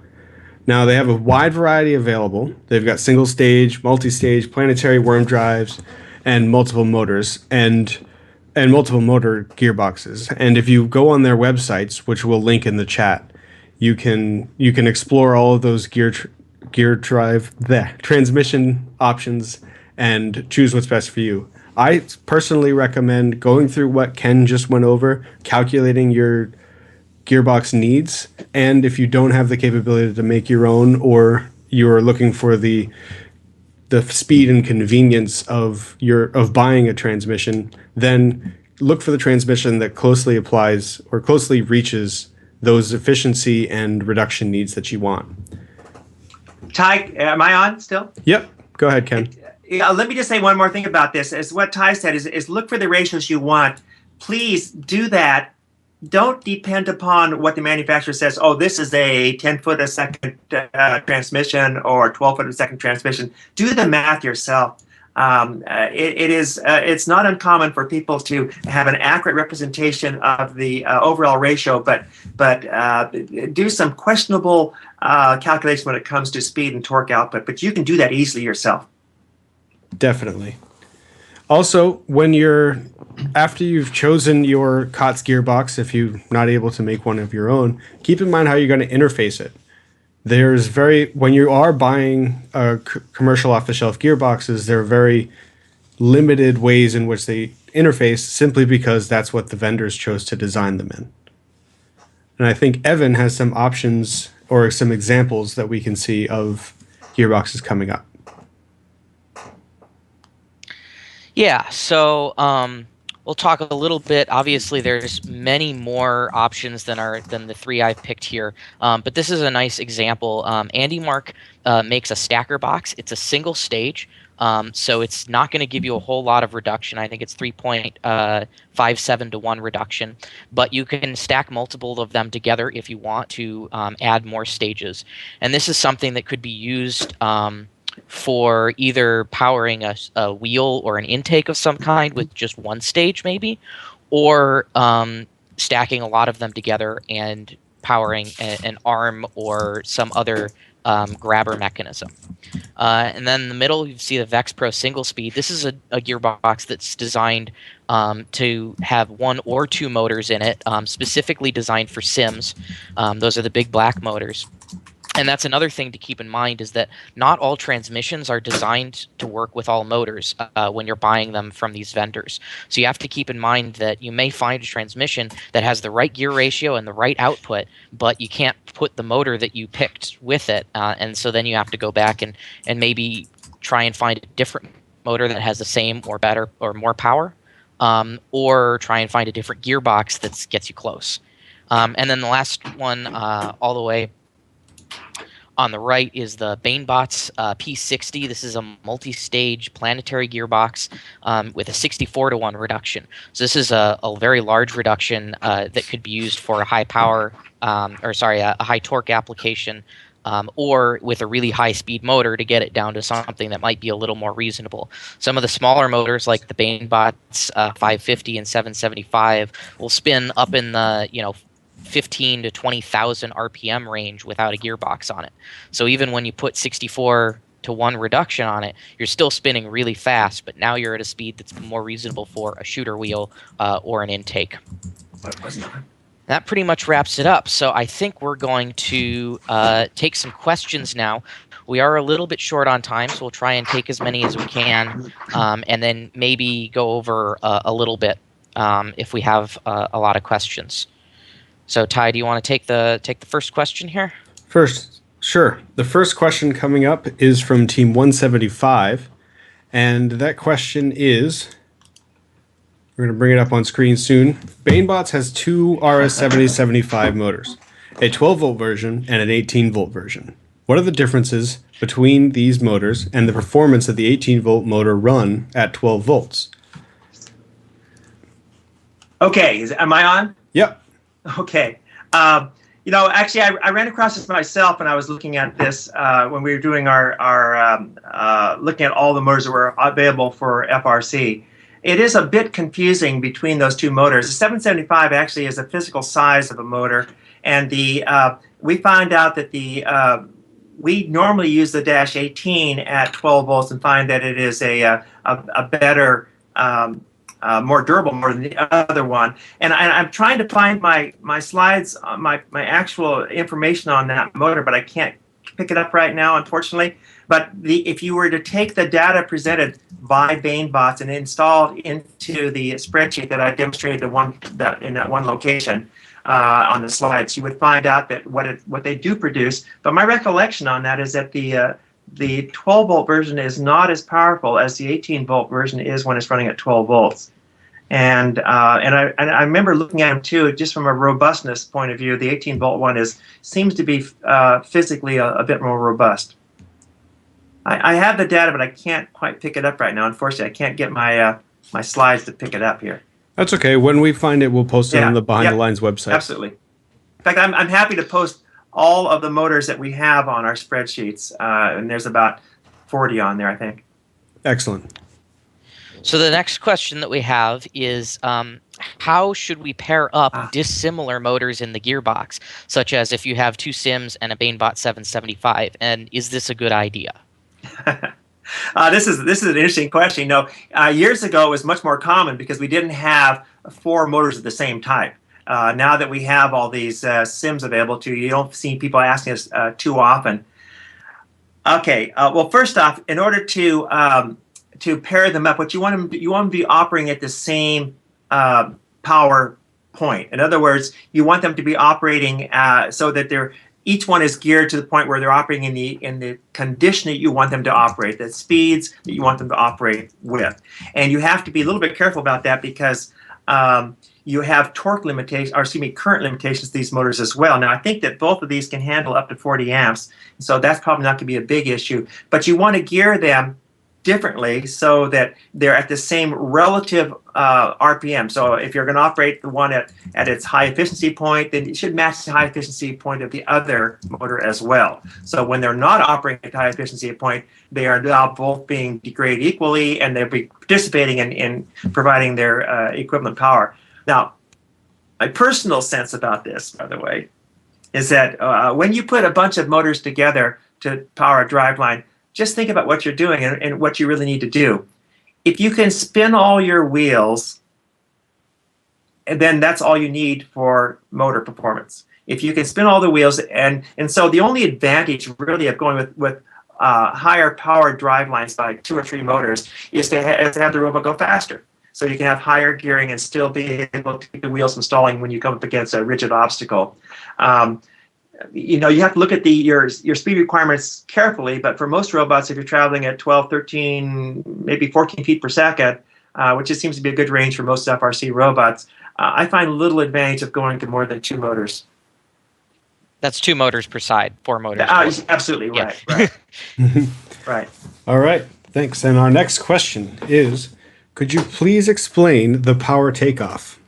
Now, they have a wide variety available. They've got single stage, multi-stage, planetary worm drives, and multiple motors, and multiple motor gearboxes. And if you go on their websites, which we'll link in the chat, you can explore all of those transmission options and choose what's best for you. I personally recommend going through what Ken just went over, calculating your gearbox needs, and if you don't have the capability to make your own, or you're looking for the speed and convenience of buying a transmission, then look for the transmission that closely applies or closely reaches those efficiency and reduction needs that you want. Ty, am I on still? Yep. Go ahead, Ken. Yeah, let me just say one more thing about this. As what Ty said is look for the ratios you want. Please do that. Don't depend upon what the manufacturer says. Oh, this is a 10-foot a second transmission or 12-foot a second transmission. Do the math yourself. It's not uncommon for people to have an accurate representation of the overall ratio, but do some questionable calculation when it comes to speed and torque output. But you can do that easily yourself. Definitely. Also, after you've chosen your COTS gearbox, if you're not able to make one of your own, keep in mind how you're going to interface it. When you are buying commercial off-the-shelf gearboxes, there are very limited ways in which they interface, simply because that's what the vendors chose to design them in. And I think Evan has some options or some examples that we can see of gearboxes coming up. Yeah, so we'll talk a little bit. Obviously, there's many more options than the three I've picked here, but this is a nice example. Andy Mark makes a stacker box. It's a single stage, so it's not going to give you a whole lot of reduction. I think it's 3.57 to 1 reduction, but you can stack multiple of them together if you want to add more stages. And this is something that could be used for either powering a wheel or an intake of some kind with just one stage maybe, or stacking a lot of them together and powering an arm or some other grabber mechanism. And then in the middle, you see the Vex Pro single speed. This is a gearbox that's designed to have 1 or 2 motors in it, specifically designed for sims. Those are the big black motors. And that's another thing to keep in mind, is that not all transmissions are designed to work with all motors when you're buying them from these vendors. So you have to keep in mind that you may find a transmission that has the right gear ratio and the right output, but you can't put the motor that you picked with it. And so then you have to go back and maybe try and find a different motor that has the same or better or more power, or try and find a different gearbox that gets you close. And then the last one all the way on the right is the BaneBots P60. This is a multi-stage planetary gearbox with a 64 to 1 reduction. So this is a very large reduction that could be used for a high power, a high torque application, or with a really high speed motor to get it down to something that might be a little more reasonable. Some of the smaller motors, like the BaneBots 550 and 775, will spin up in the 15 to 20,000 RPM range without a gearbox on it. So even when you put 64 to 1 reduction on it, you're still spinning really fast, but now you're at a speed that's more reasonable for a shooter wheel or an intake. That pretty much wraps it up. So I think we're going to take some questions now. We are a little bit short on time, so we'll try and take as many as we can, and then maybe go over a little bit if we have a lot of questions. So Ty, do you want to take the first question here? First, sure. The first question coming up is from Team 175, and that question is, we're going to bring it up on screen soon. BaneBots has 2 RS7075 motors, a 12-volt version and an 18-volt version. What are the differences between these motors and the performance of the 18-volt motor run at 12 volts? Okay, am I on? Yep. Okay. Actually, I ran across this myself when I was looking at this when we were doing our looking at all the motors that were available for FRC. It is a bit confusing between those two motors. The 775 actually is a physical size of a motor, and we found out that the we normally use the dash 18 at 12 volts and find that it is a better, more durable motor than the other one. And I'm trying to find my slides, my actual information on that motor, but I can't pick it up right now, unfortunately. But if you were to take the data presented by BaneBots and install it into the spreadsheet that I demonstrated in that one location on the slides, you would find out that what they do produce. But my recollection on that is that the 12 volt version is not as powerful as the 18 volt version is when it's running at 12 volts. And I remember looking at them too, just from a robustness point of view. The 18 volt one seems to be physically a bit more robust. I have the data, but I can't quite pick it up right now. Unfortunately, I can't get my my slides to pick it up here. That's okay. When we find it, we'll post it on the Behind the Lines website. Absolutely. In fact, I'm happy to post all of the motors that we have on our spreadsheets, and there's about 40 on there, I think. Excellent. So the next question that we have is, how should we pair up dissimilar motors in the gearbox, such as if you have two Sims and a BaneBot 775, and is this a good idea? This is an interesting question. You know, years ago it was much more common because we didn't have 4 motors of the same type. Now that we have all these Sims available to you, you don't see people asking us too often. Okay. Well, first off, in order to pair them up, what you want them to be operating at the same power point. In other words, you want them to be operating so that each one is geared to the point where they're operating in the condition that you want them to operate, the speeds that you want them to operate with. And you have to be a little bit careful about that because you have torque limitations, or excuse me, current limitations to these motors as well. Now, I think that both of these can handle up to 40 amps, so that's probably not going to be a big issue. But you want to gear them differently so that they're at the same relative RPM. So if you're going to operate the one at its high efficiency point, then it should match the high efficiency point of the other motor as well. So when they're not operating at the high efficiency point, they are now both being degraded equally, and they'll be participating in providing their equivalent power. Now, my personal sense about this, by the way, is that when you put a bunch of motors together to power a driveline, just think about what you're doing and what you really need to do. If you can spin all your wheels, and then that's all you need for motor performance. If you can spin all the wheels, and so the only advantage really of going with higher powered drive lines by 2 or 3 motors is to have the robot go faster. So you can have higher gearing and still be able to keep the wheels installing when you come up against a rigid obstacle. You know, you have to look at your speed requirements carefully, but for most robots, if you're traveling at 12, 13, maybe 14 feet per second, which just seems to be a good range for most FRC robots, I find little advantage of going to more than 2 motors. That's 2 motors per side, 4 motors. Absolutely, Yeah. right. Right. All right, thanks. And our next question is, could you please explain the power takeoff?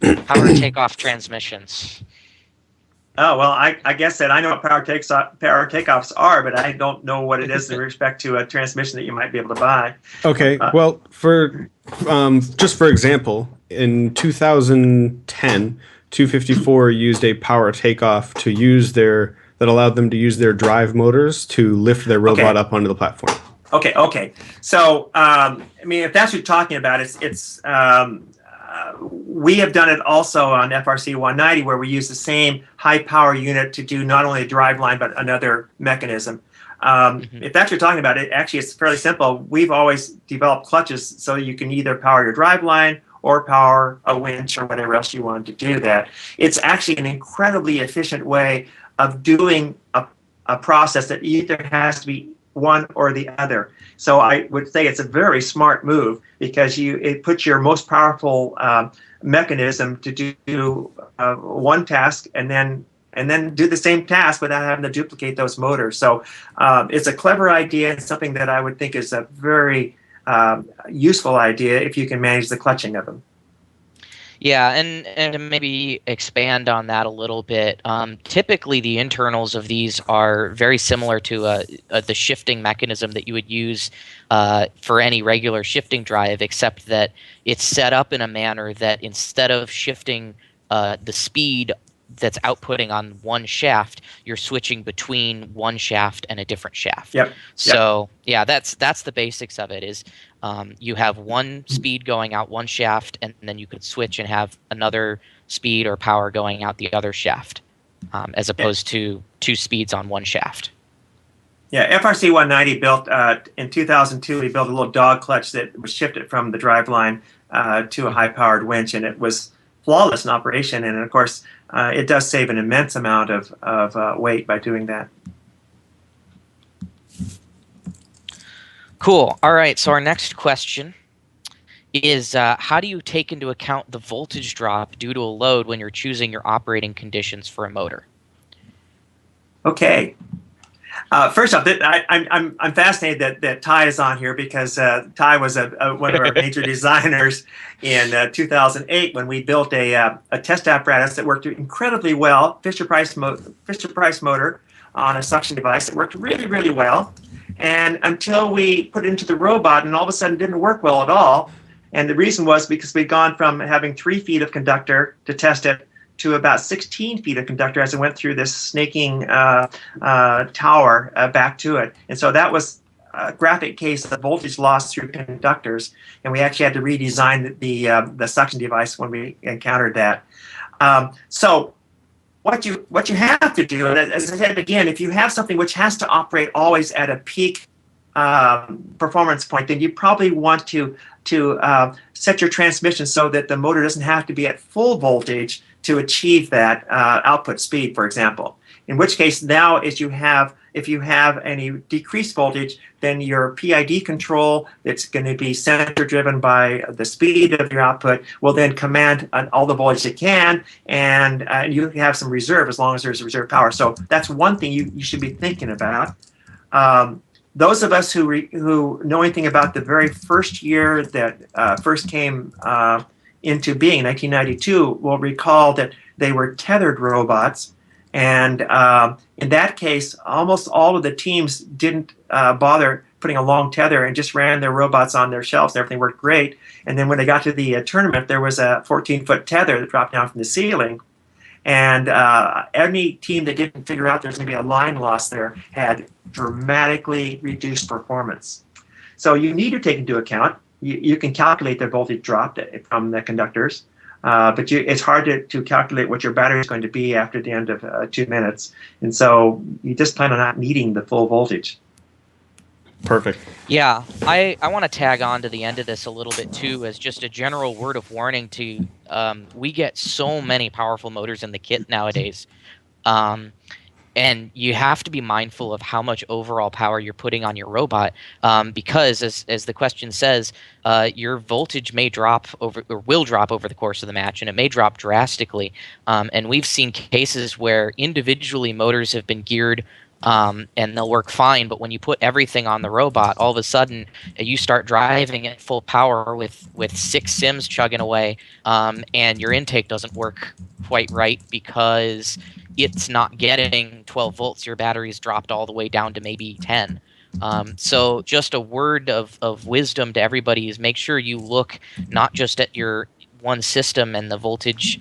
Power takeoff transmissions. Oh, well, I guess that I know what power takeoffs are, but I don't know what it is in respect to a transmission that you might be able to buy. Okay, well, just for example, in 2010, 254 used a power takeoff that allowed them to use their drive motors to lift their robot up onto the platform. Okay. So, I mean, if that's what you're talking about, we have done it also on FRC 190, where we use the same high power unit to do not only a drive line but another mechanism. If that's what you're talking about, it's fairly simple. We've always developed clutches so you can either power your drive line or power a winch or whatever else you want to do that. It's actually an incredibly efficient way of doing a process that either has to be one or the other. So I would say it's a very smart move because it puts your most powerful mechanism to do one task and then do the same task without having to duplicate those motors. So it's a clever idea and something that I would think is a very useful idea if you can manage the clutching of them. Yeah, and to maybe expand on that a little bit, typically the internals of these are very similar to the shifting mechanism that you would use for any regular shifting drive, except that it's set up in a manner that instead of shifting the speed that's outputting on one shaft, you're switching between one shaft and a different shaft. Yep. So yeah, that's the basics of it. Is you have one speed going out one shaft, and then you could switch and have another speed or power going out the other shaft, as opposed to two speeds on one shaft. Yeah, FRC 190 built in 2002. We built a little dog clutch that was shifted from the driveline to a high-powered winch, and it was flawless in operation. And of course, it does save an immense amount of weight by doing that. Cool. All right. So our next question is, how do you take into account the voltage drop due to a load when you're choosing your operating conditions for a motor? Okay. First off, I'm fascinated that Ty is on here, because Ty was one of our major designers in 2008 when we built a test apparatus that worked incredibly well, Fisher Price motor on a suction device. It worked really, really well, and until we put it into the robot, and all of a sudden it didn't work well at all. And the reason was because we'd gone from having 3 feet of conductor to test it to about 16 feet of conductor as it went through this snaking tower back to it. And so that was a graphic case of voltage loss through conductors, and we actually had to redesign the suction device when we encountered that. So what you have to do, and as I said again, if you have something which has to operate always at a peak performance point, then you probably want to set your transmission so that the motor doesn't have to be at full voltage to achieve that output speed, for example. In which case, now if you have any decreased voltage, then your PID control that's going to be center driven by the speed of your output will then command all the voltage it can, and you can have some reserve as long as there's reserve power. So that's one thing you should be thinking about. Those of us who know anything about the very first year that first came into being, 1992, will recall that they were tethered robots. And in that case, almost all of the teams didn't bother putting a long tether and just ran their robots on their shelves. Everything worked great. And then when they got to the tournament, there was a 14-foot tether that dropped down from the ceiling. And any team that didn't figure out there's going to be a line loss there had dramatically reduced performance. So you need to take into account, you can calculate the voltage drop from the conductors, but it's hard to calculate what your battery is going to be after the end of 2 minutes. And so you just plan on not needing the full voltage. Perfect. Yeah, I want to tag on to the end of this a little bit too, as just a general word of warning to, we get so many powerful motors in the kit nowadays. And you have to be mindful of how much overall power you're putting on your robot, because as the question says, your voltage may drop over, or will drop over the course of the match, and it may drop drastically. And we've seen cases where individually motors have been geared and they'll work fine, but when you put everything on the robot, all of a sudden you start driving at full power with 6 sims chugging away, and your intake doesn't work quite right because it's not getting 12 volts. Your battery's dropped all the way down to maybe 10. So just a word of wisdom to everybody is make sure you look not just at your one system and the voltage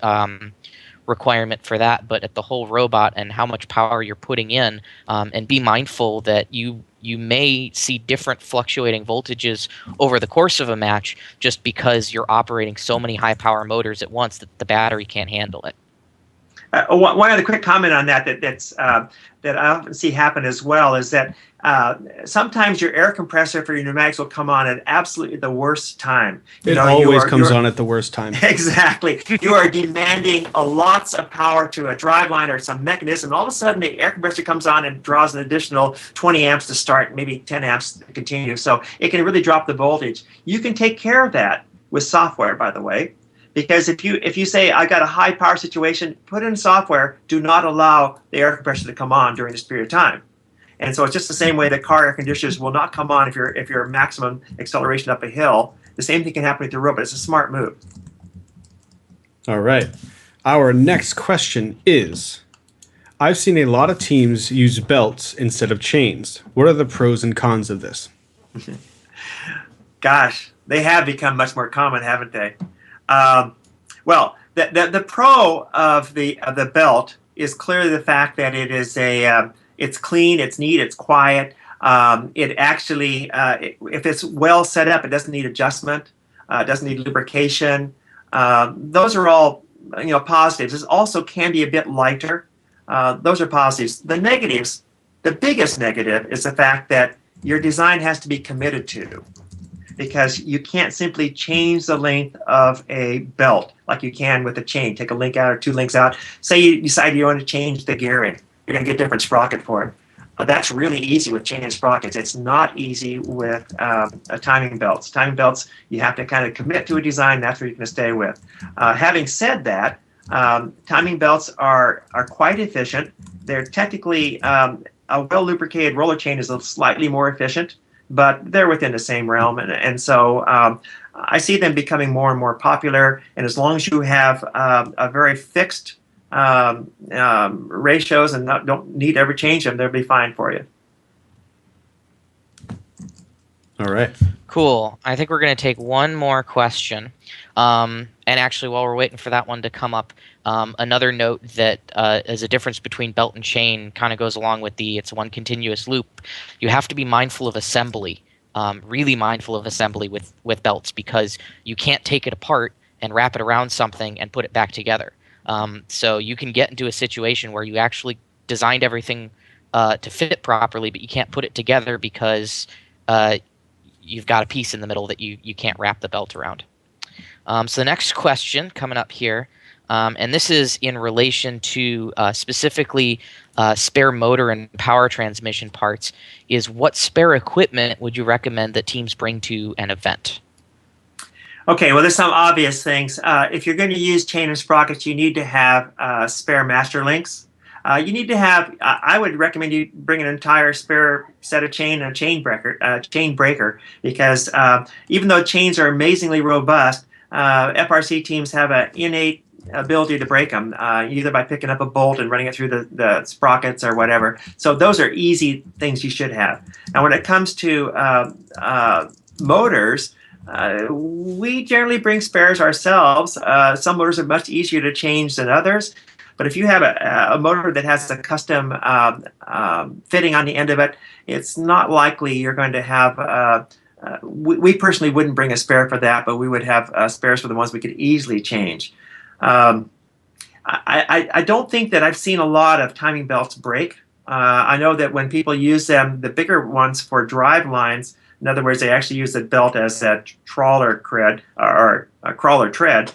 requirement for that, but at the whole robot and how much power you're putting in, and be mindful that you may see different fluctuating voltages over the course of a match just because you're operating so many high power motors at once that the battery can't handle it. One other quick comment on that I often see happen as well is that sometimes your air compressor for your pneumatics will come on at absolutely the worst time. It always comes on at the worst time. Exactly. You are demanding lots of power to a driveline or some mechanism. All of a sudden, the air compressor comes on and draws an additional 20 amps to start, maybe 10 amps to continue. So it can really drop the voltage. You can take care of that with software, by the way. Because if you say, I got a high power situation, put in software, do not allow the air compressor to come on during this period of time. And so it's just the same way that car air conditioners will not come on if you're maximum acceleration up a hill. The same thing can happen with your robot. It's a smart move. All right. Our next question is, I've seen a lot of teams use belts instead of chains. What are the pros and cons of this? Gosh, they have become much more common, haven't they? Well, The pro of the belt is clearly the fact that it is it's clean, it's neat, it's quiet. It actually, if it's well set up, it doesn't need adjustment, doesn't need lubrication. Those are all positives. It also can be a bit lighter. Those are positives. The negatives, the biggest negative is the fact that your design has to be committed to, because you can't simply change the length of a belt like you can with a chain. Take a link out or 2 links out. Say you decide you want to change the gearing. You're going to get a different sprocket for it. That's really easy with chain and sprockets. It's not easy with timing belts. Timing belts, you have to kind of commit to a design. That's what you're going to stay with. Having said that, timing belts are quite efficient. They're technically, a well-lubricated roller chain is slightly more efficient, but they're within the same realm. And so I see them becoming more and more popular. And as long as you have a very fixed ratios and don't need to ever change them, they'll be fine for you. All right. Cool. I think we're going to take one more question. And actually, while we're waiting for that one to come up, another note that is a difference between belt and chain kind of goes along with it's one continuous loop. You have to be mindful of assembly, really mindful of assembly with belts, because you can't take it apart and wrap it around something and put it back together. So you can get into a situation where you actually designed everything to fit properly, but you can't put it together because you've got a piece in the middle that you can't wrap the belt around. So the next question coming up here, and this is in relation to specifically spare motor and power transmission parts, is what spare equipment would you recommend that teams bring to an event? Okay, well, there's some obvious things. If you're going to use chain and sprockets, you need to have spare master links. You need to have, I would recommend you bring an entire spare set of chain and a chain breaker, because even though chains are amazingly robust, FRC teams have an innate ability to break them, either by picking up a bolt and running it through the sprockets or whatever. So those are easy things you should have. Now, when it comes to motors, we generally bring spares ourselves. Some motors are much easier to change than others. But if you have a motor that has a custom fitting on the end of it, it's not likely you're going to have, we personally wouldn't bring a spare for that, but we would have spares for the ones we could easily change. I don't think that I've seen a lot of timing belts break. I know that when people use them, the bigger ones for drive lines, in other words, they actually use the belt as a trawler tread or a crawler tread.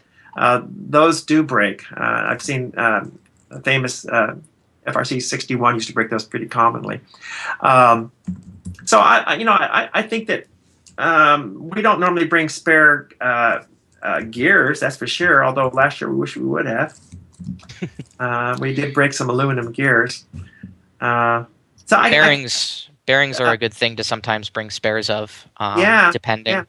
Those do break. I've seen a famous FRC 61 used to break those pretty commonly. So I think that we don't normally bring spare gears, that's for sure. Although last year we wish we would have. We did break some aluminum gears. Bearings are a good thing to sometimes bring spares of, depending.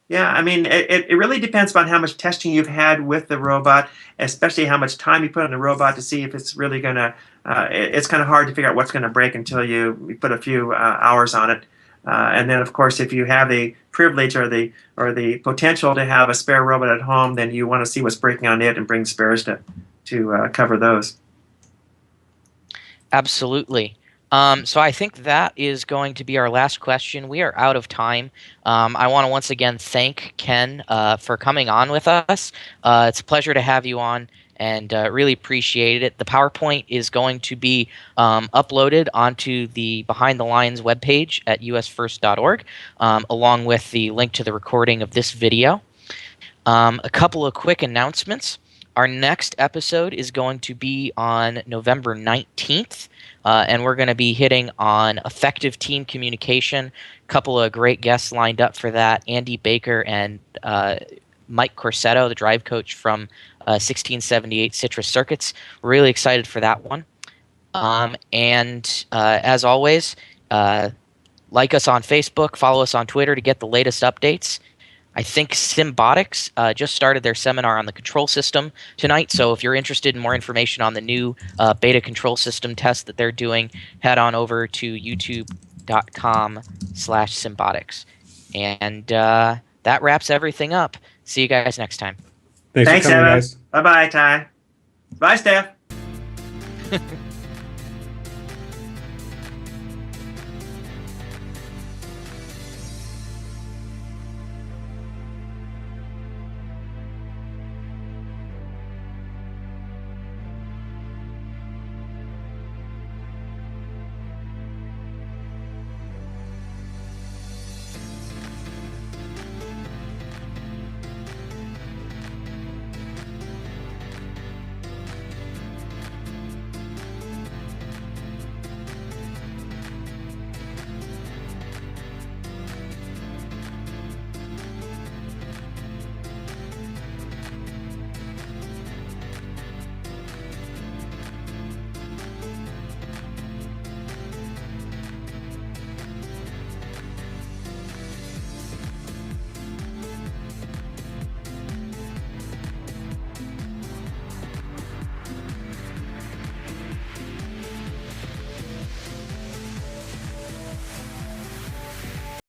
Yeah, I mean, it really depends on how much testing you've had with the robot, especially how much time you put on the robot to see if it's really going to, it's kind of hard to figure out what's going to break until you put a few hours on it. And then, of course, if you have the privilege or the potential to have a spare robot at home, then you want to see what's breaking on it and bring spares to cover those. Absolutely. So I think that is going to be our last question. We are out of time. I want to once again thank Ken for coming on with us. It's a pleasure to have you on, and really appreciate it. The PowerPoint is going to be uploaded onto the Behind the Lines webpage at usfirst.org, along with the link to the recording of this video. A couple of quick announcements. Our next episode is going to be on November 19th. And we're going to be hitting on effective team communication. A couple of great guests lined up for that. Andy Baker and Mike Corsetto, the drive coach from 1678 Citrus Circuits. We're really excited for that one. And as always, like us on Facebook, follow us on Twitter to get the latest updates. I think Symbotics just started their seminar on the control system tonight, so if you're interested in more information on the new beta control system test that they're doing, head on over to youtube.com/Symbotics. And that wraps everything up. See you guys next time. Thanks for coming, Evan. guys. Bye-bye, Ty. Bye, Steph.